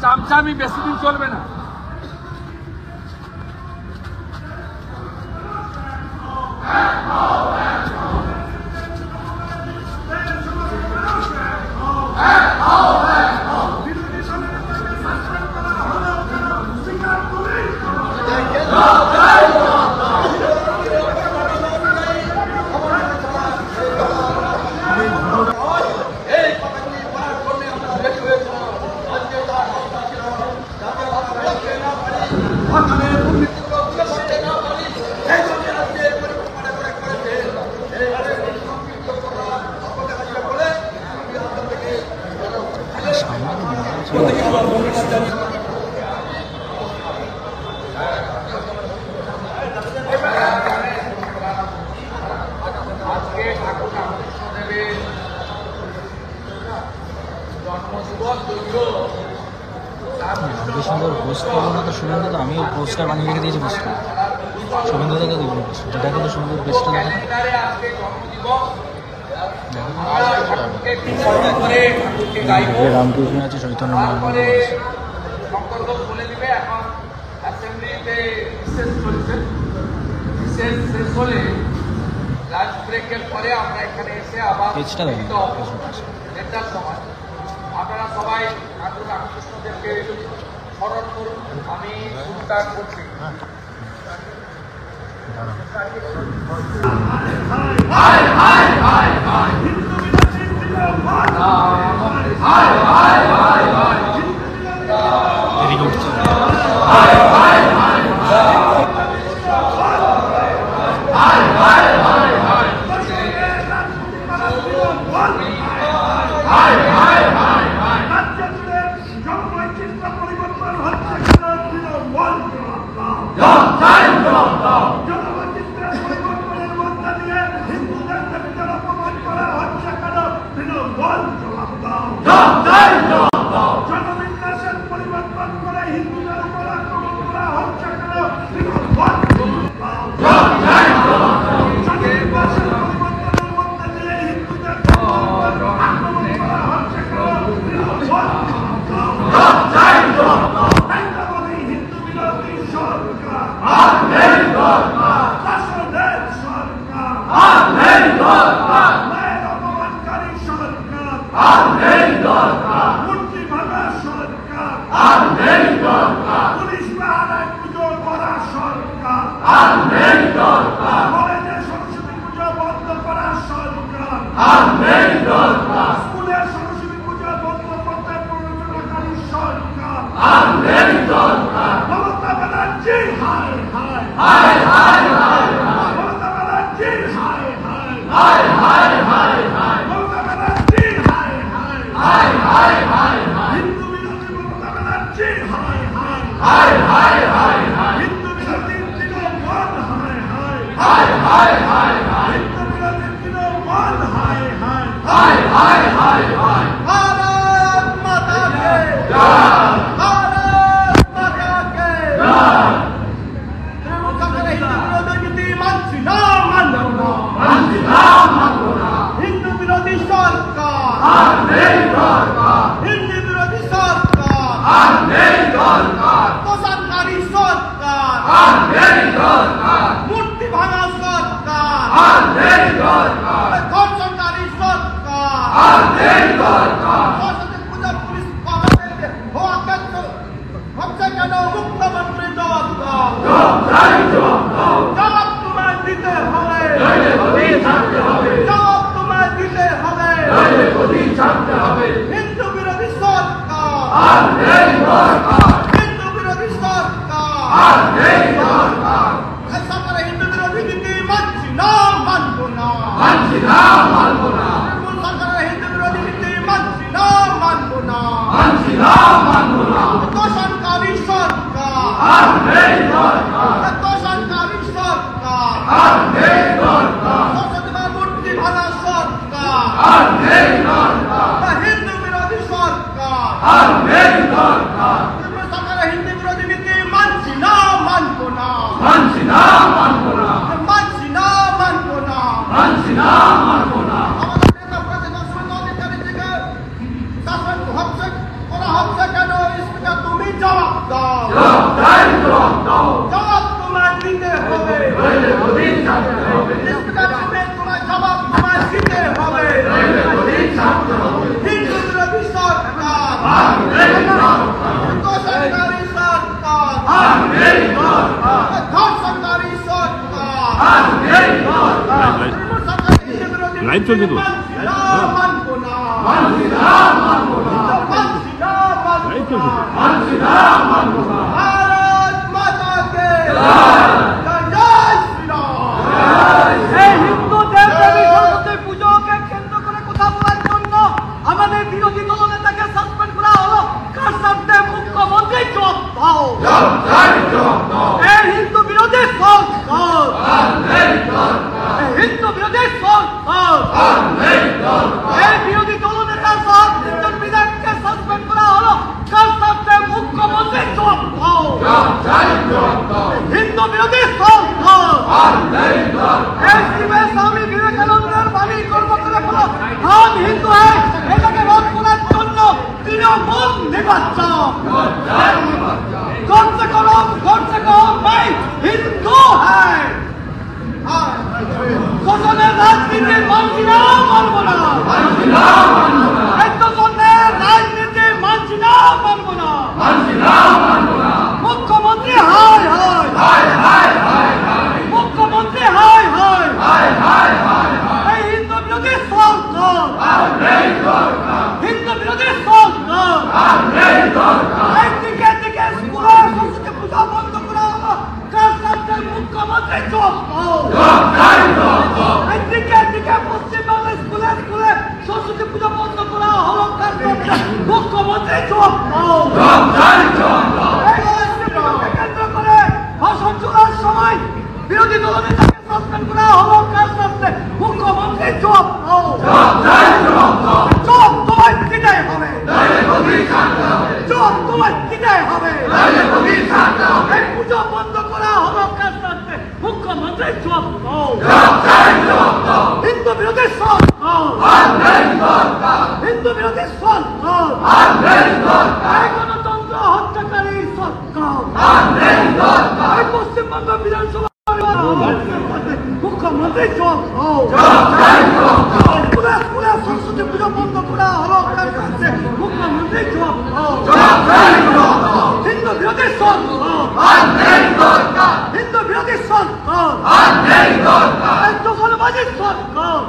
চামচামি বেশি দিন চলবে না। সুন্দর পোস্ট করবো না তো শুভেন্দু, তো আমি পোস্টার বানিয়ে রেখে দিয়েছি। পোস্টার শুভেন্দু থেকে দিব, যেটা কিন্তু সুন্দর পেজটা দেখো। রামকৃষ্ণ আছে, চৈতন্য পেজটা দেখো। আপনারা সবাই ঠাকুর রামকৃষ্ণদেবকে স্মরণ করুন। আমি শুরুটা করছি। শাসন হচ্ছে করা হচ্ছে কেন? স্পিকার দাও, জবাব তোমায় দিতে হবে, স্পিকার সাহেব তোমায় জবাব তোমায় দিতে হবে। হিন্দু বিরোধী সরকার, সরকারি সরকার, ধর্ষণকারী সরকার, লাইভ চলছে তো, মানবো না, লাইভ চলছে। भारत माता के जय श्री राम। এই হিন্দু দেবদেবী সরস্বতী পুজোকে কেন্দ্র করে কথা বলার জন্য আমাদের বিরোধী দলনেতাকে সাসপেন্ড করা হলো। কার সাথে মুখ্যমন্ত্রী জবাব দাও, এই হিন্দু বিরোধী সরকার, হিন্দু বিরোধী সরকার, এই বিরোধী দলনেতা সহ তিনজন বিধায়ককে সাসপেন্ড করা হলো। কার সাথে মুখ্যমন্ত্রী জবাব দাও, হিন্দু বিরোধী সরকার, এই শিবের স্বামী বিবেকানন্দের বাণী কর্ম করে বলো हम हिंदू है, এটাকে রদ করার জন্য তৃণমূল নির্বাচন কমসে কম मैं हिंदू है। শোষণের রাজনীতির মানছি না, মানবো না, ধর্ষণের রাজনীতির মানছি না, মানবো না। মুখ্যমন্ত্রী হায় হায়, মুখ্যমন্ত্রী হায় হায়, এই হিন্দু বিরোধী সরকার, হিন্দু বিরোধী সরকার, এই দিকে দিকে স্কুলে সরস্বতী পূজা বন্ধ করা হলো। কার সাথে মুখ্যমন্ত্রী জবাব দাও, এই দিকে দিকে পশ্চিমবঙ্গের স্কুলে স্কুলে সরস্বতী পূজা বন্ধ করা হলো। কার সাথে মুখ্যমন্ত্রী জবাব দাও, এই পশ্চিমবঙ্গকে কেন্দ্র করে ভাষণ চলার সময় বিরোধী দলনেতাকে সাসপেন্ড করা হলো। কার সাথে মুখ্যমন্ত্রী জবাব দাও, জবাব তোমায় দিতেই হবে, জবাব তোমায় দিতেই হবে। এই পুজো বন্ধ করা হলো। কার সাথে মুখ্যমন্ত্রী জবাব দাও, হিন্দু বিরোধী সরকার, হিন্দু বিরোধী সরকার, এই গণতন্ত্র হত্যাকারী সরকার, এই পশ্চিমবঙ্গ বিধানসভা মুখ্যমন্ত্রী জবাব দাও, পুরা সরস্বতী পুজো বন্ধ করা হলো। কার সাথে মুখ্যমন্ত্রী জবাব দাও, হিন্দু বিরোধী সরকার, হিন্দু বিরোধী সরকার, এই দখলবাজি সরকার,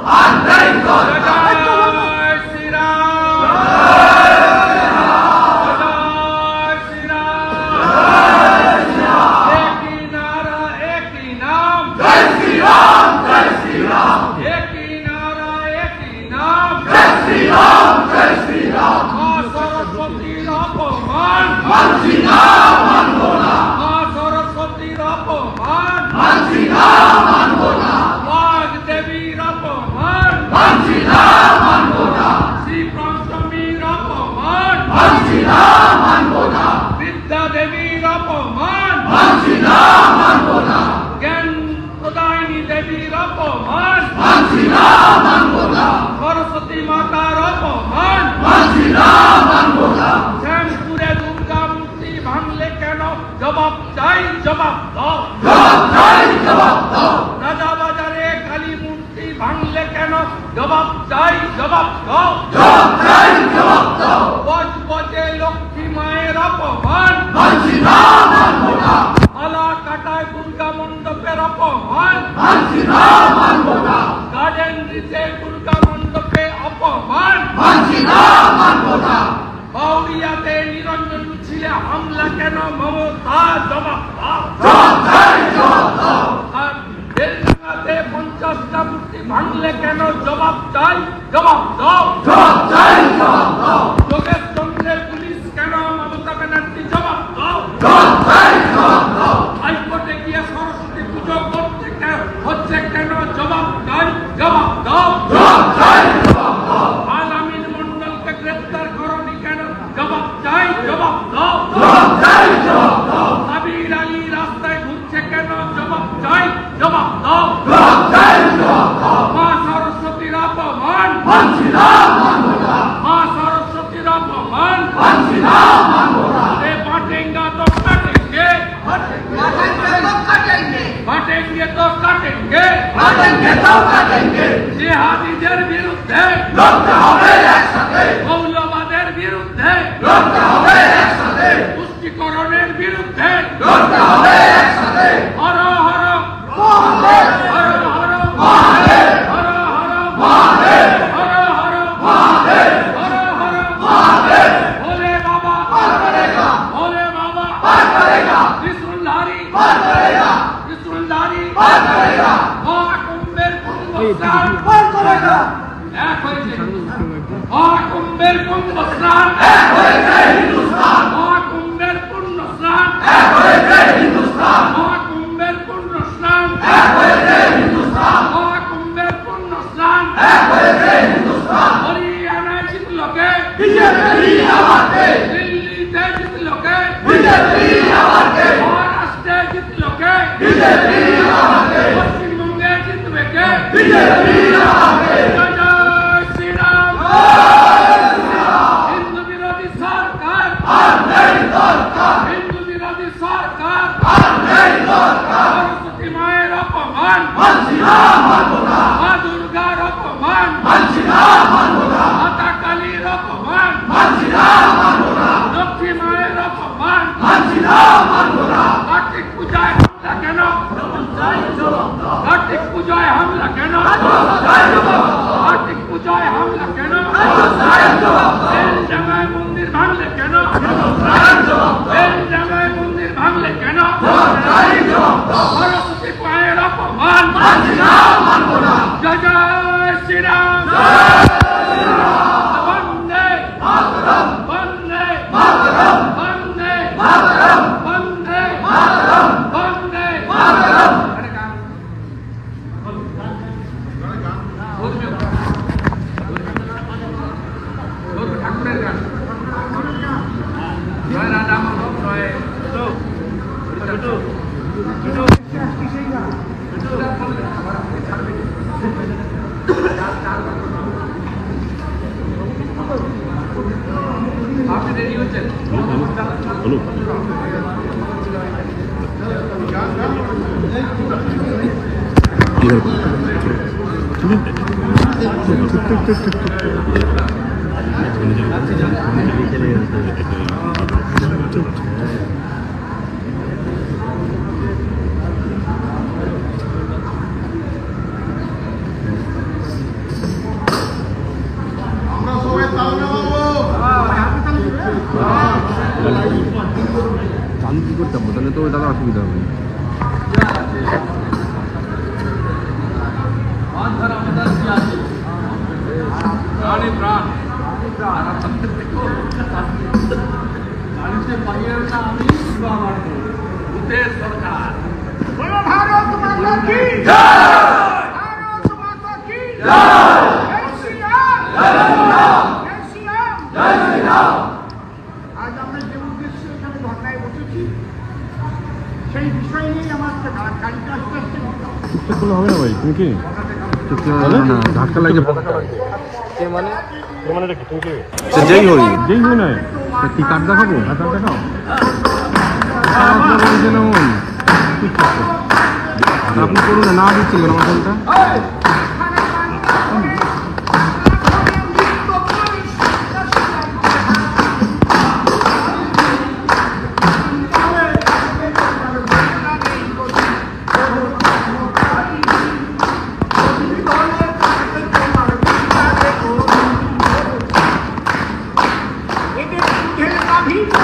বিদ্যা দেবীর অপমান, জ্ঞান প্রদায়িনী দেবীর অপমান, সরস্বতী মাতার অপমান, শ্যামপুরে দুর্গা মূর্তি ভাঙলে কেন জবাব চাই, জবাব দাও, রাজাবাজারে কালী মূর্তি ভাঙলে কেন জবাব চাই, জবাব দাও, বজবজে লক্ষ্মী মায়ের অপমান, আলা কাটায় দুর্গা মণ্ডপের অপমান, গার্ডেন রিচে দুর্গা মণ্ডপে অপমান, বাউরিয়াতে নিরঞ্জন মিছিলে হামলা কেন মমতা, জবাব দাও, আর বেলডাঙ্গাতে 50টা মূর্তি ভাঙলে কেন জবাব চাই, জবাব দাও, যোগেশ চন্দ্রের পুলিশ কেন মমতা ব্যানার্জি, জবাব দাও, হাইকোর্টে গিয়ে সরস্বতী পুজো করতে হচ্ছে কেন, জবাব চাই, জবাব দাও, আলামিন মন্ডলকে গ্রেফতার করনি কেন, জবাব চাই, জবাব দাও, সাবির আলী রাস্তায় ঘুরছে কেন, জবাব চাই, জবাব দাও, মা সরস্বতীর অপমান, মৌলবাদের বিরুদ্ধে তুষ্টিকরণের বিরুদ্ধে হর হর হর হর হর হর মহাকুম্ভের পুণ্য স্নান মহাকুম্ভের পুণ্য স্নান মহাকুম্ভের পুণ্য স্নান মহাকুম্ভের পুণ্য স্নান হরিয়ানায় জিতল কে দিল্লিতে জিতল কে মহারাষ্ট্রে জিতল কে পশ্চিমবঙ্গে জিতবে কে হিন্দু বিরোধী সরকার হিন্দু বিরোধী সরকার সরস্বতী মায়ের অপমান মা দুর্গার অপমান মাতা কালীর অপমান লক্ষ্মী মায়ের অপমান কার্তিক পূজায় হামলা কেন কার্তিক পূজায় হামলা কেন কার্তিক পূজায় হামলা কেন এই জায়গায় মন্দির ভাঙলে কেন এই জায়গায় মন্দির ভাঙলে কেন সরস্বতী মায়ের অপমান জয় জয় শ্রীরাম বন্দে বন্দে বন্দে বন্দে বন্দে ঠাকুরের গান জয় রাধা মাধব জয় আপনি রেডি হচ্ছেন আমি কি করতাম তাহলে তো দাদা অসুবিধা হবে সরকার भारत माता की भारत माता की जय श्री राम जय श्री राम আজ আমরা যে উদ্দেশ্যে এখানে ধর্নায় বসেছি সেই বিষয় নিয়ে আমার গাড়িটা আস্তে আস্তে করলে হবে না ভাই তুমি কি ধাক্কা লাগে যেই হই না কি কার্ড দেখাবো কার্ড দেখাও আপনি করুন না দিচ্ছিলেন আমার ফোনটা Thank you.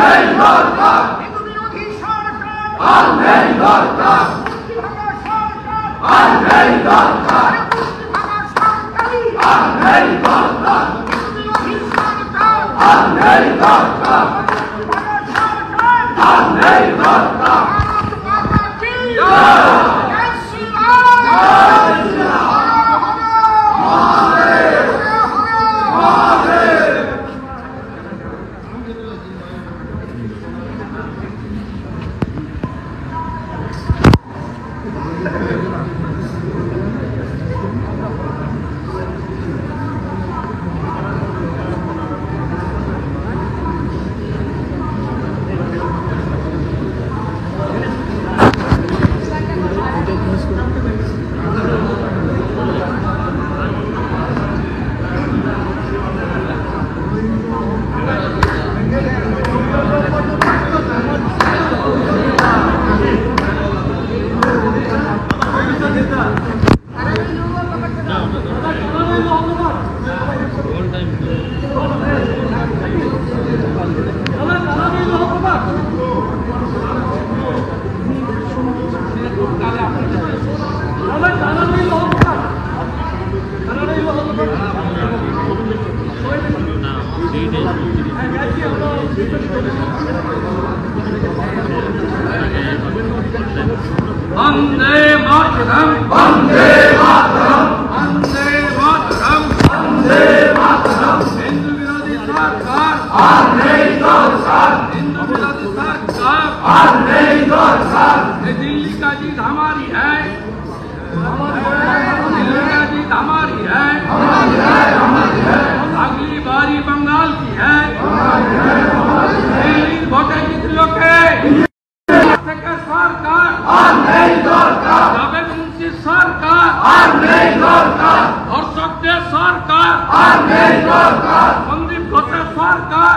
হিন্দু বিরোধী সরকার মুক্তিভাঙা সরকার মুক্তিভাঙা সরকারি হিন্দু বিরোধী সরকার ভারত মাতা কি জয় শ্রীরাম वंदे मातरम वंदे मातरम वंदे मातरम वंदे मातरम हिंदू विरोधी सरकार हिंदू विरोधी सरकार ये दिल्ली का जीत हमारी है दिल्ली का जीत हमारी है अगली बारी बंगाल की है दिल्ली भोटे जितलो के सरकार जावेद मुंशी सरकार धर्षकদের सरकार সন্দীপ ঘোষের सरकार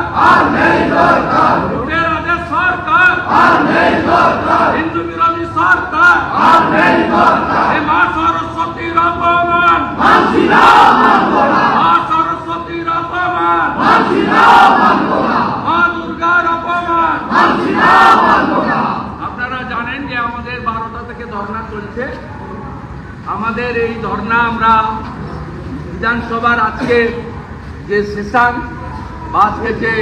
লুটেরাদের सरकार হিন্দু বিরোধী सरकार মা সরস্বতীর অপমান মা সরস্বতীর অপমান মা দুর্গার অপমান আপনারা জানেন যে আমাদের 12টা থেকে ধর্ণা চলছে। আমাদের এই ধর্ণা আমরা বিধানসভার আজকে যে সেশন বা আজকে যে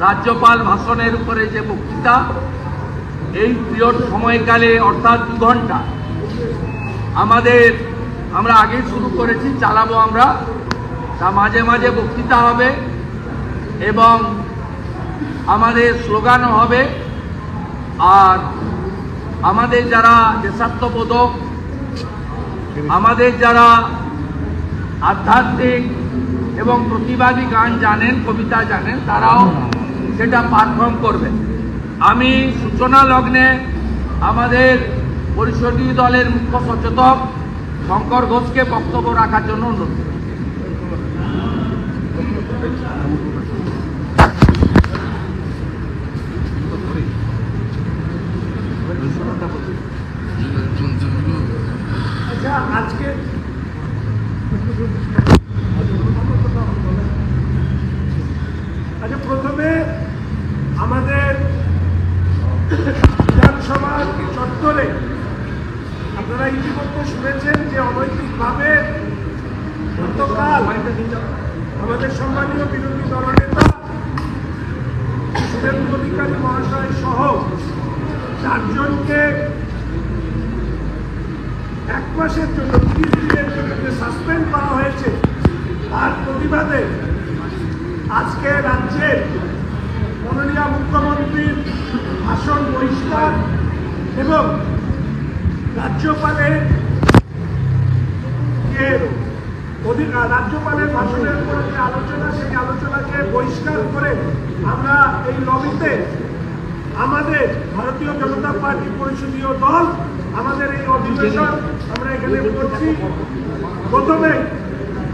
রাজ্যপাল ভাষণের উপরে যে বক্তৃতা এই পিরিয়ড সময়কালে অর্থাৎ 2 ঘন্টা আমরা আগেই শুরু করেছি, চালাবো আমরা। তা মাঝে মাঝে বক্তৃতা হবে এবং আমাদের স্লোগানও হবে। আর আমাদের যারা দেশাত্মবোধক, আমাদের যারা আধ্যাত্মিক এবং প্রতিবাদী গান জানেন, কবিতা জানেন, তারাও সেটা পারফর্ম করবেন। আমি সূচনা লগ্নে আমাদের পরিষদীয় দলের মুখ্য সচেতক শঙ্কর ঘোষকে বক্তব্য রাখার জন্য অনুরোধ করি। আচ্ছা, প্রথমে আমাদের বিধানসভার চত্বরে আপনারা ইতিমধ্যে শুনেছেন যে অনৈতিকভাবে গতকাল আমাদের সম্মানীয় বিরোধী দলনেতা শুভেন্দু অধিকারী মহাশয় সহ 4 জনকে 1 মাসের জন্য 30 দিনের জন্য যে সাসপেন্ড করা হয়েছে তার প্রতিবাদে আজকে রাজ্যের মাননীয় মুখ্যমন্ত্রীর ভাষণ বহিষ্কার এবং রাজ্যপালের ভাষণের উপর যে আলোচনা, সেই আলোচনাকে বহিষ্কার করে আমরা এই লবিতে আমাদের ভারতীয় জনতা পার্টি পরিষদীয় দল আমাদের এই অধিবেশন আমরা এখানে করছি। প্রথমে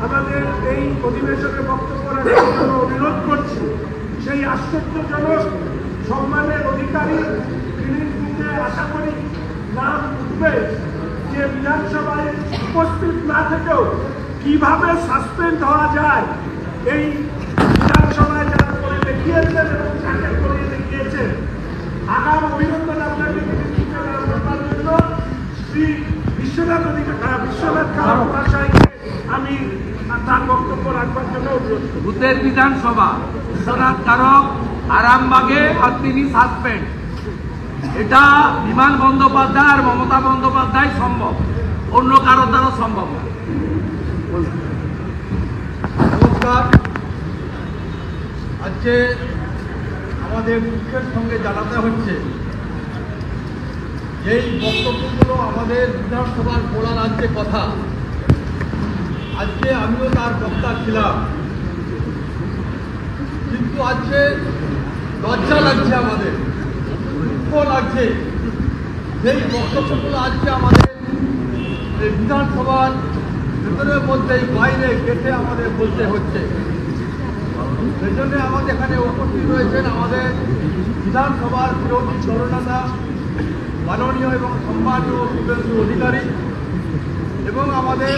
আমাদের এই অধিবেশনে বক্তব্য রাখার জন্য অনুরোধ করছি সেই আশ্চর্যজনক সম্মানের অধিকারী, তিনি আশা করি নাম উঠবে, যে বিধানসভায় উপস্থিত না থেকেও কিভাবে সাসপেন্ড হওয়া যায় এই বিধানসভায় যারা করে দেখিয়েছেন এবং বিশ্বনাথ কালাম ভাষাকে আমি তার বক্তব্য রাখবার জন্য অনুরোধ করি। ভূতের বিধানসভা বিশ্বনাথ কারক আরামবাগে আর তিনি সাসপেন্ড, এটা বিমান বন্দ্যোপাধ্যায় আর মমতা বন্দ্যোপাধ্যায় সম্ভব, অন্য কারো দ্বারা সম্ভব না। নমস্কার। আজকে আমাদের দুঃখের সঙ্গে জানাতে হচ্ছে এই বক্তব্যগুলো আমাদের বিধানসভার গোড়া রাজ্যে কথা, আজকে আমিও তার বক্তা ছিলাম, কিন্তু আজকে লজ্জা লাগছে, আমাদের দুঃখ লাগছে সেই বক্তব্যগুলো আজকে আমাদের এই বিধানসভার ভেতরের মধ্যে বাইরে গেটে আমাদের বলতে হচ্ছে। সেই জন্য আমাদের এখানে উপস্থিত রয়েছেন আমাদের বিধানসভার বিরোধী দলনেতা মাননীয় এবং সম্মানীয় শুভেন্দু অধিকারী এবং আমাদের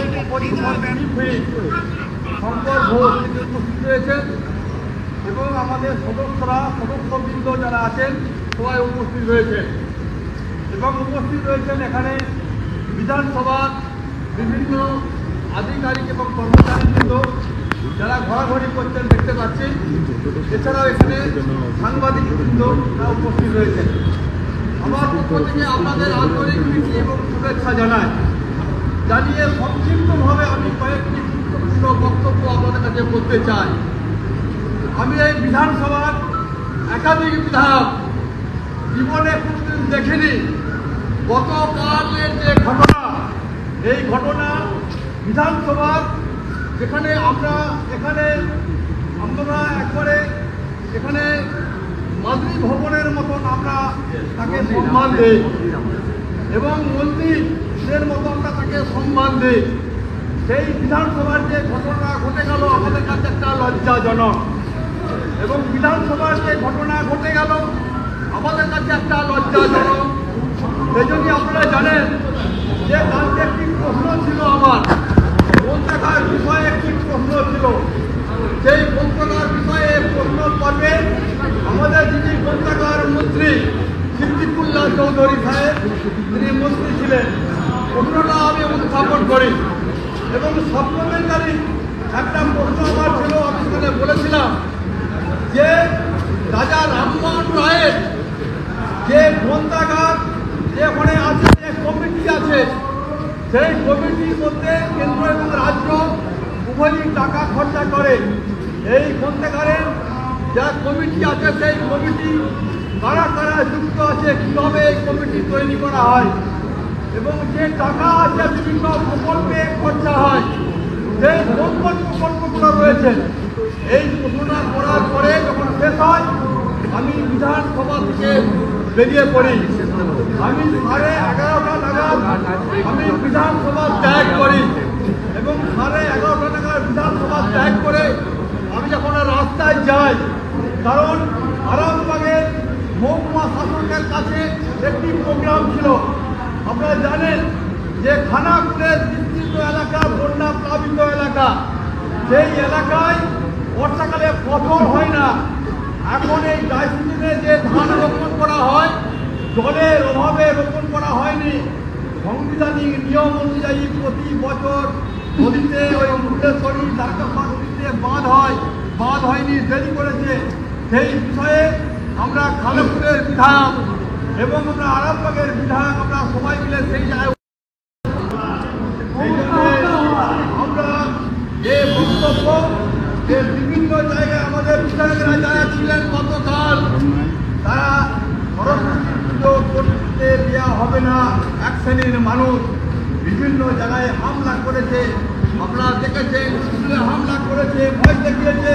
শঙ্কর ঘোষ উপস্থিত রয়েছেন এবং আমাদের সদস্যবৃন্দ যারা আছেন সবাই উপস্থিত রয়েছেন এবং উপস্থিত রয়েছেন এখানে বিধানসভার বিভিন্ন আধিকারিক এবং কর্মচারীবৃন্দ যারা ঘোরাঘুরি করছেন দেখতে পাচ্ছি। এছাড়াও এখানে সাংবাদিকবৃন্দ তারা উপস্থিত রয়েছেন। আমার পক্ষ থেকে আপনাদের আন্তরিক প্রীতি এবং শুভেচ্ছা জানিয়ে সংক্ষিপ্তভাবে আমি কয়েকটি গুরুত্বপূর্ণ বক্তব্য আপনাদের কাছে বলতে চাই। আমি এই বিধানসভার একাধিক বিধায়ক, জীবনে কোনোদিন দেখিনি। গতকালের যে ঘটনা, এই ঘটনা বিধানসভার যেখানে আমরা একবারে এখানে মাদ্রি ভবনের মতন আমরা তাকে সম্মান দিই এবং মন্ত্রীদের মতো আমরা তাকে সম্মান দিই, সেই বিধানসভার যে ঘটনা ঘটে গেল আমাদের কাছে একটা লজ্জাজনক। এবং বিধানসভার যে ঘটনা ঘটে গেল আমাদের কাছে একটা লজ্জাজনক। সেই জন্য আপনারা জানেন যে কালকে একটি প্রশ্ন ছিল, আমার গ্রন্থাগার বিষয়ে একটি প্রশ্ন ছিল। সেই গ্রন্থাগার বিষয়ে প্রশ্ন পর্বে আমাদের যিনি গ্রন্থাগার মন্ত্রী সিদ্দিকুল্লাহ চৌধুরী সাহেব, তিনি মন্ত্রী ছিলেন, প্রশ্নটা আমি উত্থাপন করি এবং সাপ্লিমেন্টারি একটা প্রশ্ন আমার ছিল। আমি সেখানে বলেছিলাম যে রাজা রামমোহন রায়ের যে গ্রন্থাগার যে ওখানে আছে, যে কমিটি আছে, সেই কমিটির মধ্যে কেন্দ্র এবং রাজ্য উভয়ই টাকা খরচা করে। এই গ্রন্থাগারের যা কমিটি আছে সেই কমিটি কারা কারা যুক্ত আছে, কীভাবে এই কমিটি তৈরি করা হয় এবং যে টাকা আছে বিভিন্ন প্রকল্পে খরচা হয়, সেই কোন কোন প্রকল্পগুলো রয়েছে। এই ঘোষণা করার পরে যখন শেষ হয় আমি বিধানসভা থেকে বেরিয়ে পড়ি। আমি 11:30টা নাগাদ আমি বিধানসভা ত্যাগ করি এবং 11:30টা নাগাদ বিধানসভা ত্যাগ করে আমি যখন রাস্তায় যাই, কারণ আরামবাগের মহকুমা শাসকের কাছে একটি প্রোগ্রাম ছিল। আপনারা জানেন যে খানাকুলের বিস্তৃত এলাকা বন্যা প্লাবিত এলাকা, সেই এলাকায় বর্ষাকালে ফসল হয় না। এখন এই ড্রাই সিজনে যে ধান রোপণ করা হয় জলের অভাবে রোপণ করা হয়নি। সাংবিধানিক নিয়ম অনুযায়ী প্রতি বছর নদীতে ওই মুন্ডেশ্বরী দ্বারকাপা নদীতে বাঁধ হয়, বাঁধ হয়নি, দেরি করেছে। সেই বিষয়ে আমরা খানাকুলের বিধায়ক এবং আমরা আরামবাগের বিধায়ক আমরা সবাই মিলে সেই জায়গায় আমরা যে বক্তব্য যে বিভিন্ন জায়গায় আমাদের বিধায়করা যারা ছিলেন গতকাল, তারা সরস্বতী পুজো করতে দেওয়া হবে না, এক শ্রেণীর মানুষ বিভিন্ন জায়গায় হামলা করেছে, আপনারা দেখেছেন, স্কুলে হামলা করেছে, ভয় দেখিয়েছে।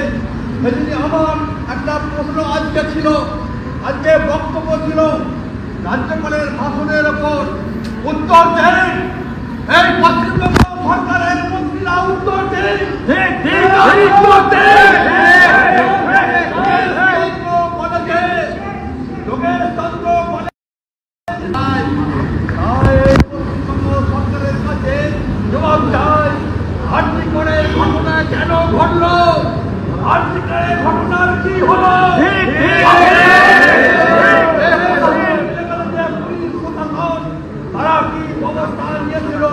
সেদিকে আমার একটা প্রশ্ন আজকে ছিল, আজকে বক্তব্য ছিল রাজ্যপালের ভাষণের ওপর উত্তর দেন এই পশ্চিমবঙ্গ সরকারের মন্ত্রীরা, উত্তর দেন, সরকারের কাছে জবাব চাই। আর্থিকের ঘটনা কেন ঘটলো? আর্থিকের ঘটনার কি হলো? তারা কি ব্যবস্থা নিয়েছিল?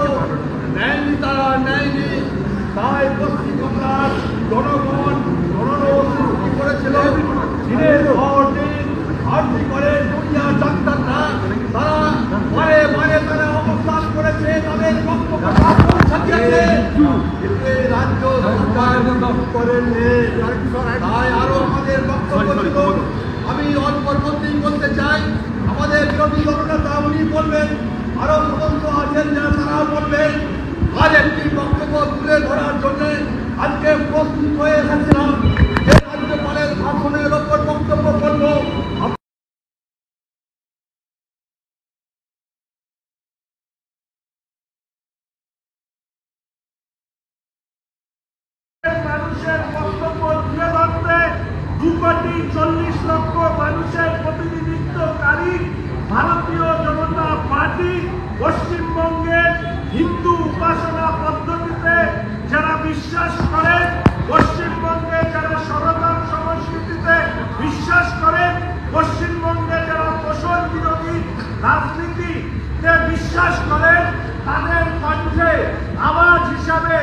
তাই আরো আমাদের বক্তব্য ছিল। আমি অল্পর মধ্যেই বলতে চাই, আমাদের বিরোধী দলনেতা উনি বলবেন, আরো সদস্য আছেন যারা তারা বলবেন। আজ একটি বক্তব্য তুলে ধরার জন্য আজকে প্রস্তুত হয়ে এসেছিলাম যে রাজ্যপালের ভাষণের ওপর বক্তব্য করবো। মানুষের বক্তব্য তুলে ধরতে 2,40,00,000 মানুষের প্রতিনিধিত্বকারী ভারতীয় জনতা পার্টি পশ্চিমবঙ্গের হিন্দু উপাসনা পদ্ধতিতে যারা বিশ্বাস করে, পশ্চিমবঙ্গে যারা সনাতন সংস্কৃতিতে বিশ্বাস করে, পশ্চিমবঙ্গে যারা পোষণ বিরোধী রাজনীতিতে বিশ্বাস করে, তাদের কণ্ঠে আওয়াজ হিসাবে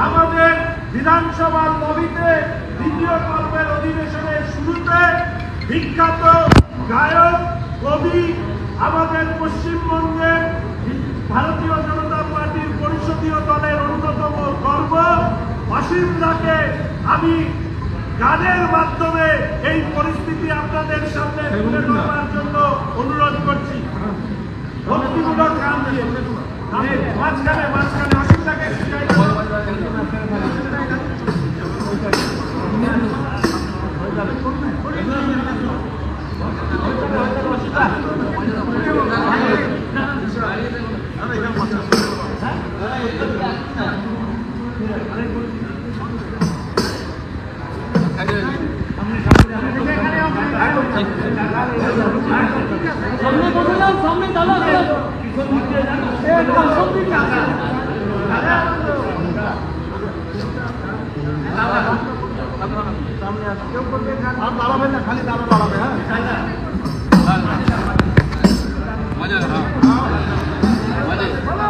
আমাদের বিধানসভার লবিতে দ্বিতীয় পর্বের অধিবেশনের শুরুতে বিখ্যাত গায়ক, কবি, আমাদের পশ্চিমবঙ্গের ভারতীয় জনতা পার্টির পরিষদীয় দলের অন্যতম গর্ব অসীম দাকে আমি গানের মাধ্যমে এই পরিস্থিতি আপনাদের সামনে তুলে ধরার জন্য অনুরোধ করছি। ভক্তিমূলক গান দিয়ে মাঝখানে অসীম দাকে সামনে দাদা দাঁড়াবেন না, খালি দাঁড়াবে।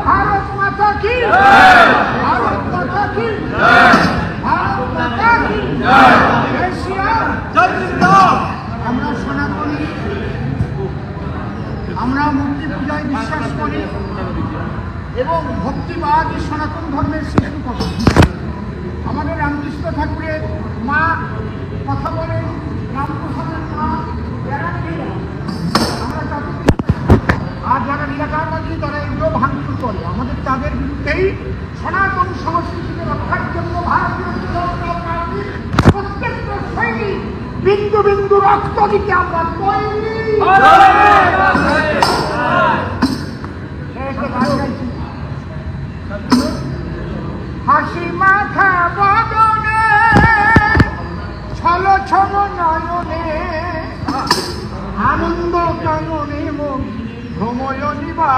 भारत माता की, भारत माता की, भारत माता की जय श्री राम, जय श्री राम। আমরা সনাতনী, আমরা মূর্তি পূজায় বিশ্বাস করি এবং ভক্তিবাদী সনাতন ধর্মের শিশুকতা। আমাদের রামকৃষ্ণ ঠাকুরের মা কথা বলেন, রামপ্রসাদের মা আমরা তাকে, আর যারা নিরাকারবাদী তারা এগুলো ভাঙচুর করে। আমাদের তাদের বিরুদ্ধেই সনাতন সংস্কৃতিকে রক্ষার জন্য ভারতীয় জনতা পার্টির প্রত্যেকটা সৈনিক বিন্দু বিন্দু রক্ত দিতে আমরা তৈরি। হাসি মাথা বদনে, ছল ছল নয়নে, আনন্দ কাননে মন ভ্রময় নিবা।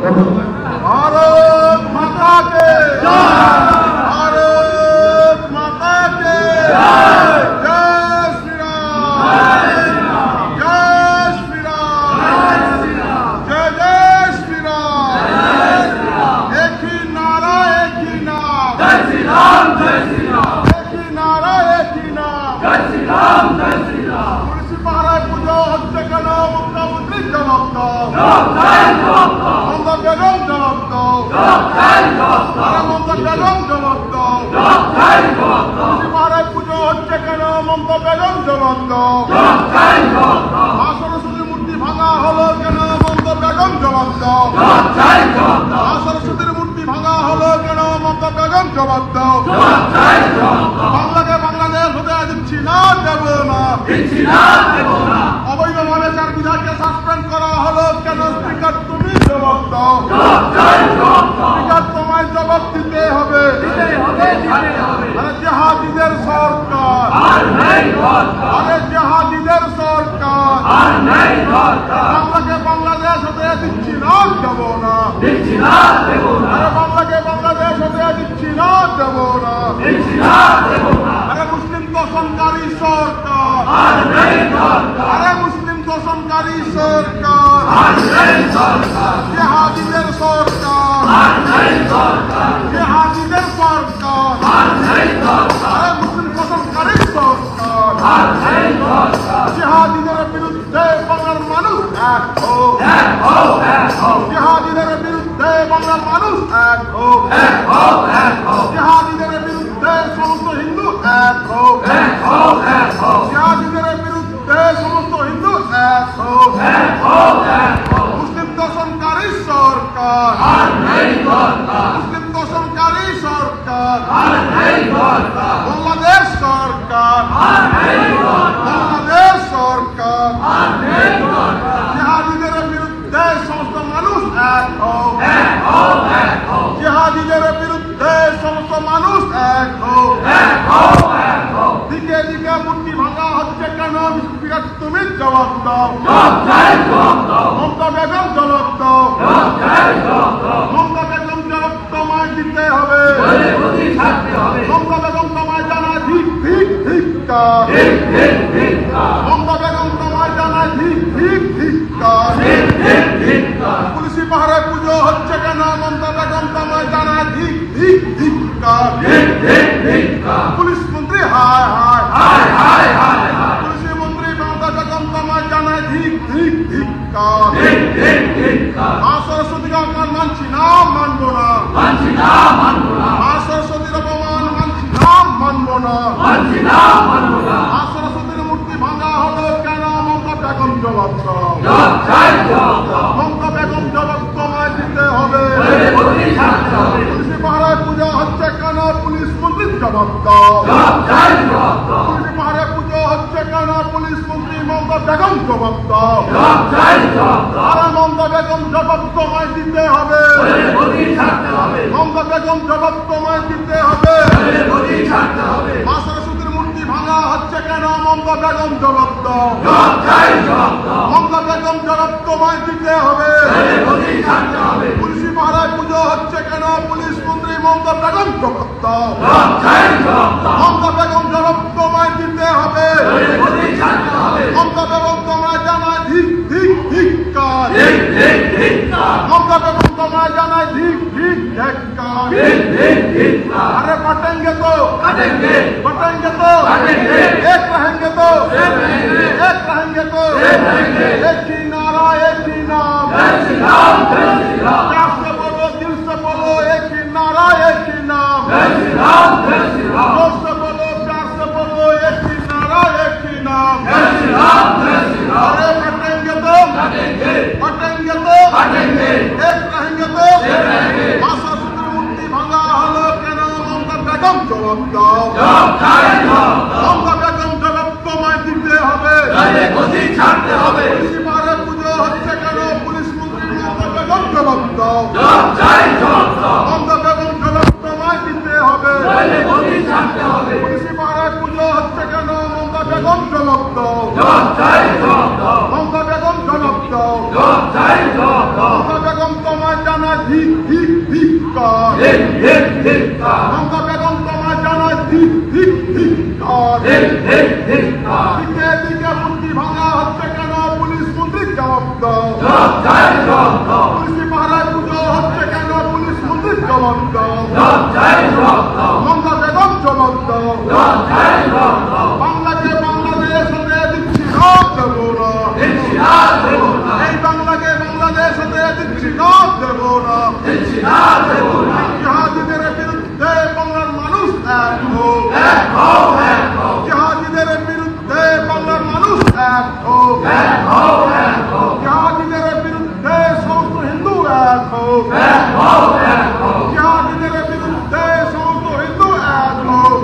भारत माता के भारत माता के जय श्री राम जय श्री राम जय जय श्री राम एक ही नारा एक ही नाम जय श्री राम एक ही नारा एक ही नाम जय श्री राम पुलिस पाहाराয় পুজো হচ্ছে কেন মুখ্যমন্ত্রী জবাব দাও মমতা বেগম জবাব দাও মমতা বেগম জবাব দাও পুলিশ পাহারায় পুজো হচ্ছে কেন মমতা বেগম জবাব দাও মা সরস্বতীর মূর্তি ভাঙা হলো কেন মমতা বেগম জবাব দাও মা সরস্বতীর মূর্তি ভাঙা হলো কেন মমতা বেগম জবাব দাও বাংলাকে বাংলাদেশ হতে দিচ্ছি না দেব না অবৈধভাবে 4 বিধায়ককে সাসপেন্ড করা হলো কেন স্পিকার তুমি জবাব দাও স্পিকার তোমায় জবাব দিতে হবে আরে জাহাদিদের সরকার আরে জাহাদিদের সরকার বাংলাকে বাংলাদেশ হতে দিচ্ছি না দেব না আরে বাংলাকে বাংলাদেশ হতে দিচ্ছি না দেব না আরে মুসলিম দোষণকারী সরকার আরে মুসলিম দোষণকারী সরকার জেহাদিদের সরকার জেহাদিদের সরকার আরে মুসলিম দোষণকারী সরকার জেহাদিদের বিরুদ্ধে বাংলার মানুষ এক হোক জেহাদিদের বিরুদ্ধে বাংলার মানুষ এক হোক জেহাদিদের বিরুদ্ধে সমস্ত হিন্দু এক হোক জেহাদিদের বিরুদ্ধে সমস্ত হিন্দু এক হোক মুসলিম দোষণকারী সরকার মুসলিম দোষণকারী সরকার বাংলাদেশ সরকার বাংলাদেশ সরকার জেহাদিদের বিরুদ্ধে সমস্ত মানুষ এক হোক জেহাদিদের বিরুদ্ধে সমস্ত মানুষ এক হোক দিকে দিকে মূর্তি ভাঙা হচ্ছে কেন স্পিকার তুমি জবাব দাও মমতা বেগম জবাব দাও মমতা বেগম জবাব তোমায় দিতে হবে মমতা বেগম তোমায় জানা ঠিক ঠিক ধিক্কার মমতা বেগম তোমায় জানা ঠিক ঠিক ধিক্কার পুলিশি পাহাড়ে পুজো হচ্ছে কেন মমতা বেগম তোমায় জানা ঠিক ঠিক ধিক্কার পুলিশ মন্ত্রী হায় হায় পুলিশি মন্ত্রী মমতা বেগম তোমায় জানা ঠিক ঠিক ধিক্কার মা সরস্বতীকে অপমান মানছি না মানবো না মা সরস্বতীর অপমান মানছি না মানবো না মা সরস্বতীর মূর্তি ভাঙা হলো কেন মমতা বেগম জবাব দাও মমতা বেগম জবাব তোমায় দিতে হবে পুলিশি পাহাড়ায় পূজা হচ্ছে কেন পুলিশ মন্ত্রী জবাব দাও পুলিশি পাহাড়ায় পুজো হচ্ছে কেন পুলিশ মন্ত্রী মমতা বেগম জবাব দাও আরে মমতা বেগম জবাব তোমায় দিতে হবে মমতা বেগম জবাব তোমায় দিতে হবে মা সরস্বতীর মূর্তি ভাঙা হচ্ছে কেন মমতা বেগম জবাব দাও মমতা বেগম জবাব তোমায় দিতে হবে পুলিশি পাহাড়ায় পুজো হচ্ছে কেন পুলিশ মন্ত্রী মমতা বেগম জবাব দাও, মমতা বেগম জবাব তোমায় দিতে হবে, মমতা বেগম তোমায় জানায় ধিক ধিক ধিক্কার, মমতা বেগম তোমায় জানায় ধিক ধিক ধিক্কার। अरे बटेंगे तो बटेंगे तो एक रहेंगे तो एक रहेंगे तो एक ही नारा एक ही नाम, प्यार से बोलो दिल से बोलो एक ही नारा एक ही नाम, जोर से बोलो प्यार से बोलो एक ही नारा एक ही नाम। अरे बटेंगे तो बटेंगे तो एक रहेंगे तो भाषा सूत्र मुक्ति भंगा हलो केन ममता बेगम जवाब दाও, মমতা বেগম জবাব তোমায় দিতে হবে, পুলিশ পারে পুজো হচ্ছে কেন পুলিশ মন্ত্রী মমতা বেগম জবাব দাও, মমতা বেগম জবাব তোমায় দিতে হবে, পুলিশ পারে পুজো হচ্ছে কেন মমতা বেগম জবাব দাও, মমতা বেগম জবাব দাও, মমতা বেগম তোমায় জানায় ধিক ধিক ধিক্কার, মমতা বেগম তোমায় জানায় ধিক ধিক ধিক্কার। দিকে দিকে মূর্তি ভাঙা হচ্ছে কেন পুলিশ মন্ত্রীর জবাব দাও, পুলিশ পাহারায় পুজো হচ্ছে কেন পুলিশ মন্ত্রীর জবাব দাও, মমতা বেগম জবাব দাও। বাংলাকে বাংলাদেশ হতে দিচ্ছি না দেবো না, এই বাংলাকে বাংলাদেশ হতে দিচ্ছি না দেবো না, জিহাদিদের বিরুদ্ধে বাংলার মানুষ এক হোক, জিহাদিদের বিরুদ্ধে বাংলার মানুষ এক হোক, জিহাদিদের বিরুদ্ধে সমস্ত হিন্দু এক হোক, জিহাদিদের বিরুদ্ধে সমস্ত হিন্দু এক হোক।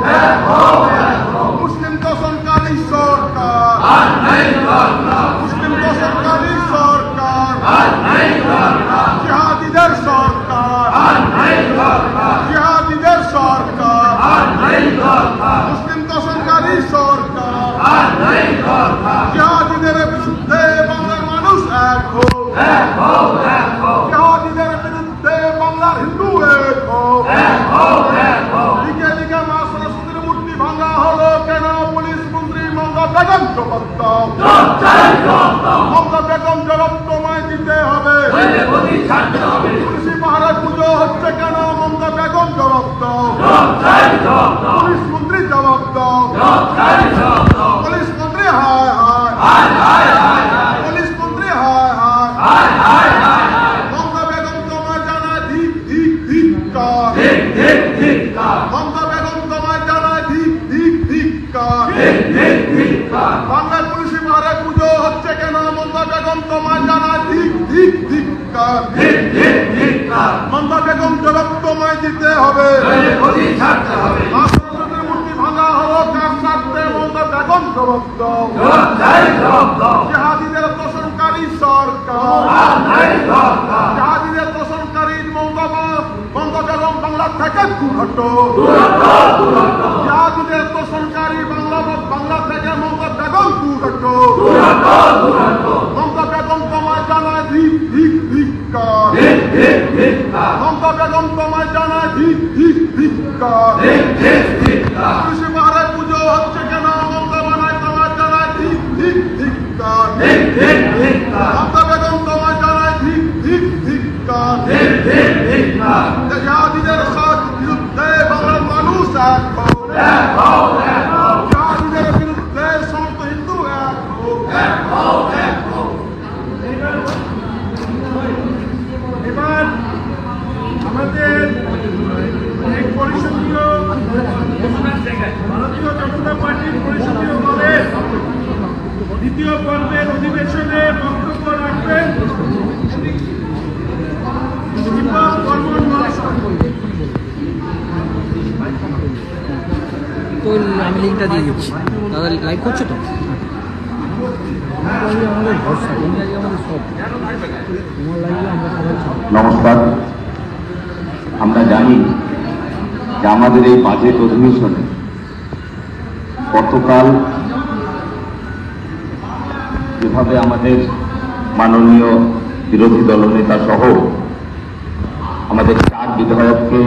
মুসলিম দোষণকারী সরকার, মুসলিম দোষণকারী সরকার, জিহাদিদের সরকার, জিহাদিদের সরকার, মুসলিম দোষণকারী সরকার, জিহাদিদের বিরুদ্ধে বাংলার মানুষ এক হোক, জিহাদিদের বিরুদ্ধে বাংলার হিন্দু এক হোক। দিকে দিকে মা সরস্বতীর মূর্তি ভাঙা হলো কেন পুলিশ মন্ত্রী মমতা বেগম জবাব দাও, মমতা বেগম জবাব তোমায় দিতে হবে, পুলিশ পাহারায় পুজো হচ্ছে কেন মমতা বেগম জবাব দাও, পুলিশ মন্ত্রী জবাব দাও, পুলিশ মন্ত্রী হায় হায়, পুলিশ মন্ত্রী হায় হায়, মমতা বেগম তোমায় জানায় ধিক ধিক ধিক্কার, মমতা বেগম তোমায় জানায় ধিক ধিক ধিক্কার। বাংলার পুলিশি পাহারায় পুজো হচ্ছে কেন মমতা বেগম তোমায় জানায় ধিক ধিক ধিক্কার, মমতা বেগম জবাব তোমায় দিতে হবে, সরস্বতীর মূর্তি ভাঙা হলো কার স্বার্থে মমতা বেগম জবাব দাও, জিহাদিদের তোষণকারী সরকার, জিহাদিদের তোষণকারী মমতা বেগম বাংলা থেকে দূর হটো, জিহাদিদের তোষণকারী বাংলা থেকে মমতা বেগম দূর হটো, মমতা বেগম তোমায় জানায় ধিক ধিক ধিক্কার, মমতা বেগম তোমায় জানায় ধিক ধিক ধিক্কার। পুলিশি পাহারায় পুজো হচ্ছে কেন মমতা বানায় তোমায় জানায় ধিক ধিক ধিক্কার, মমতা বেগম তোমায় জানায় ধিক ধিক ধিক্কার। জিহাদিদের বিরুদ্ধে বাংলার মানুষ এক হোক, জিহাদিদের বিরুদ্ধে সমস্ত হিন্দু এক হোক। এবার আমাদের এক পরিষদীয় ভারতীয় জনতা পার্টির পরিষদীয় দলের দ্বিতীয় পর্বের অধিবেশনে বক্তব্য রাখবেন দীপক বর্মন মহাশয়। তো আমি লিঙ্কটা দিয়ে দিচ্ছি, দাদা লাইভ করছো তো? নমস্কার। আমরা জানি যে আমাদের এই বাজেট অধিবেশনে গতকাল যেভাবে আমাদের মাননীয় বিরোধী দলনেতা সহ আমাদের 4 বিধায়ককে